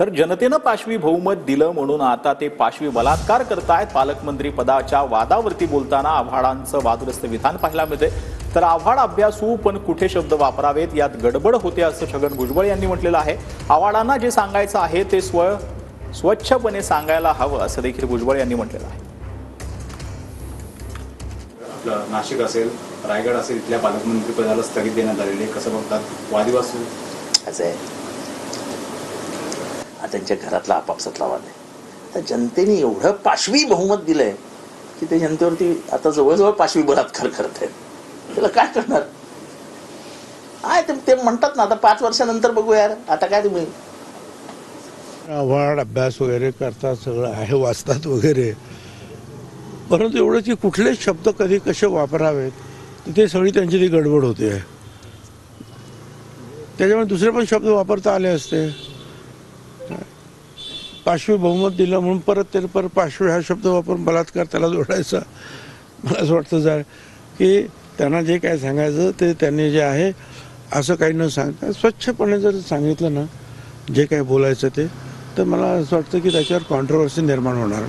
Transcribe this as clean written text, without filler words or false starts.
तर जनतेनं पाशवी बहुमत दिलं म्हणून आता ते पाशवी बलात्कार करतायत। पालकमंत्री पदाच्या वादावरती बोलताना आव्हाडांचं वादग्रस्त विधान पाहायला मिळते। तर आव्हाड अभ्यासू पण कुठे शब्द वापरावेत यात गडबड होते असं छगन भुजबळ यांनी म्हटलेलं आहे। आव्हाडांना जे सांगायचं आहे ते स्वच्छपणे सांगायला हवं असं देखील भुजबळ यांनी म्हटलेलं आहे। आपलं नाशिक असेल, रायगड असेल, इथल्या पालकमंत्री पदाला स्थगित देण्यात आलेले कसं बघतात? वादिवाद असं आहे, त्यांच्या घरातला आपापसातला वाद आहे। तर जनतेने एवढं पाशवी बहुमत दिलंय की ते जनतेवरती आता जवळजवळ पाशवी बलात्कार करत आहेत। त्याला काय करणार? ते म्हणतात ना, आता 5 वर्षानंतर बघू यार, आता काय तुम्ही आव्हाड अभ्यास वगैरे करतात, सगळं आहे, वाचतात वगैरे, परंतु एवढं की कुठले शब्द कधी कसे वापरावेत ते सगळी त्यांची ती गडबड होते। त्याच्यामुळे दुसरे पण शब्द वापरता आले असते। पाशवी बहुमत दिलं म्हणून परत पाशवी हा शब्द वापरून बलात्कार त्याला जोडायचा, मला असं वाटतं की त्यांना जे काय सांगायचं ते त्यांनी जे आहे असं काही न सांगता स्वच्छपणे जर सांगितलं ना जे काय बोलायचं ते, तर मला असं वाटतं की त्याच्यावर कॉन्ट्रोवर्सी निर्माण होणार नाही।